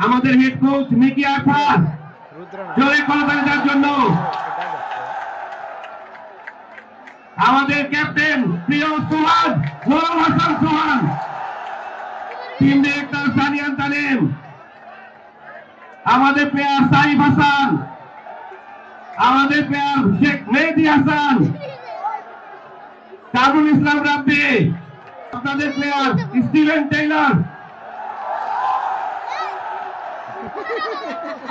আমাদের head coach Mickey Arfan জোরে করতালির জন্য। আমাদের ক্যাপ্টেন প্রিয় সোহান গোলাম হাসান সোহান, টিম ডিরেক্টর সানিয়ান তালিম, আমাদের প্লেয়ার সাইফ হাসান, আমাদের প্লেয়ার শেখ মেহেদী হাসান, কামরুল ইসলাম রাব্বি, আপনাদের প্লেয়ার স্টিভেন টেইলর,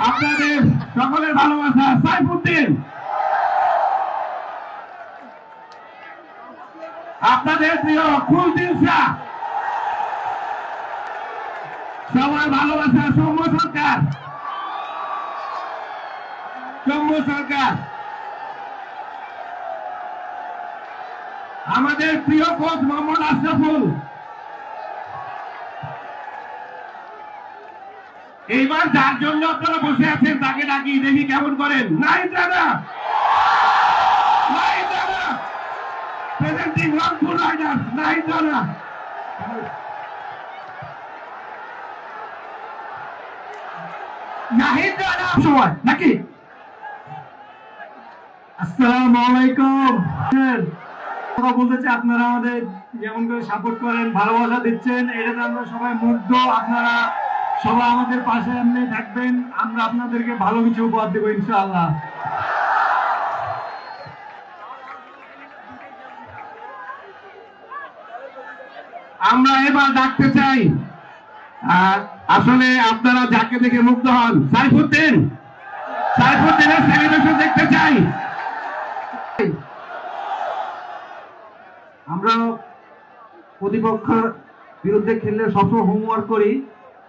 আপনাদের সকলের ভালোবাসা সাইফুদ্দিন, আপনাদের প্রিয় কুলদীপ শাহ, সবার ভালোবাসা সৌম্য সরকার, আমাদের প্রিয় কোচ মোহাম্মদ আশরাফুল। এইবার যার জন্য আপনারা বসে আছেন তাকে ডাকি, দেখি কেমন করেন। Nahid Rana, presenting Rangpur riders, Nahid Rana. নাহিদ রানা সময় নাকি? আসসালামু আলাইকুম। কথা বলতে চাই, আপনারা আমাদের যেমন করে সাপোর্ট করেন, ভালোবাসা দিচ্ছেন, এটাতে আমরা সবাই মুগ্ধ। আপনারা সবাই আমাদের পাশে এমনি থাকবেন, আমরা আপনাদেরকে ভালো কিছু উপহার দেবো ইনশাআল্লাহ। আমরা এবার ডাকতে চাই, আসলে আপনারা যাকে দেখে মুগ্ধ হন, সাইফুদ্দিনের সেলিব্রেশন দেখতে চাই। আমরা প্রতিপক্ষের বিরুদ্ধে খেললে সবসময় হোমওয়ার্ক করি,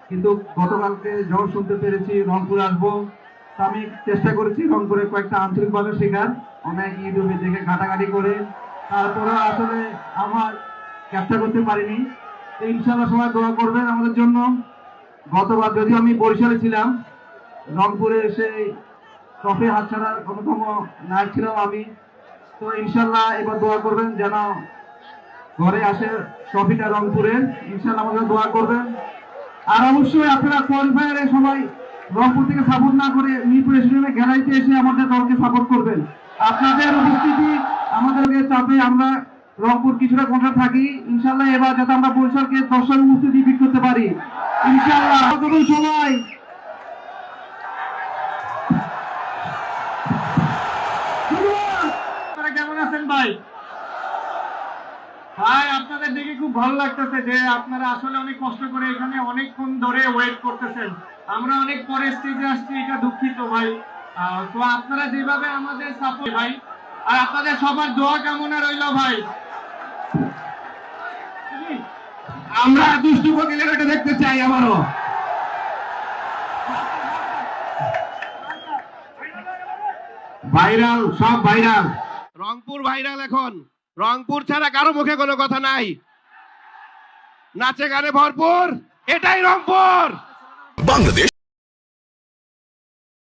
কিন্তু গতকালকে ঝড় শুনতে পেরেছি রংপুর আসবো, আমি চেষ্টা করেছি রংপুরে কয়েকটা আঞ্চলিকভাবে শেখার, অনেক ইউটিউবে দেখে ঘাটাঘাটি করে, তারপরে আসলে আমার ক্যাপচার করতে পারিনি। ইনশাআল্লাহ সবাই দোয়া করবেন আমাদের জন্য। গতবার যদিও আমি বরিশালে ছিলাম, রংপুরে এসে ট্রফি হাতছাড়ার অন্যতম নায়ক ছিলাম আমি, তো ইনশাআল্লাহ এবার দোয়া করবেন যেন ঘরে আসে ট্রফিটা রংপুরের, ইনশাআল্লাহ আমাদের দোয়া করবেন। আর অবশ্যই আপনারা কোয়ালিফায়ারে সবাই রংপুর থেকে সাপোর্ট না করে মিরপুর স্টেডিয়ামে গ্যালারিতে এসে আমাদের দলকে সাপোর্ট করবেন। আপনাদের উপস্থিতি আমাদেরকে চাপে আমরা রংপুর কিছুটা কোণে থাকি, ইনশাআল্লাহ এবার যাতে আমরা বরিশালকে দর্শক উপস্থিতি বিট করতে পারি ইনশাআল্লাহ। সবাই কেমন আছেন ভাই? ভাই আপনাদের দেখে খুব ভালো লাগতেছে যে আপনারা আসলে অনেক কষ্ট করে এখানে অনেকক্ষণ ধরে ওয়েট করতেছেন। আমরা অনেক পরে স্টেজে আসছি, এটা দুঃখিত ভাই। তো আপনারা যেভাবে আমাদের সাপোর্ট ভাই, আর আপনাদের সবার দোয়া কামনা রইল ভাই। আমরা দুষ্টু কোকিলের এটা দেখতে চাই আবারও। ভাইরাল, সব ভাইরাল, রংপুর ভাইরাল। এখন রংপুর ছাড়া কারো মুখে কোনো কথা নাই, নাচে গানে ভরপুর, এটাই রংপুর বাংলাদেশ।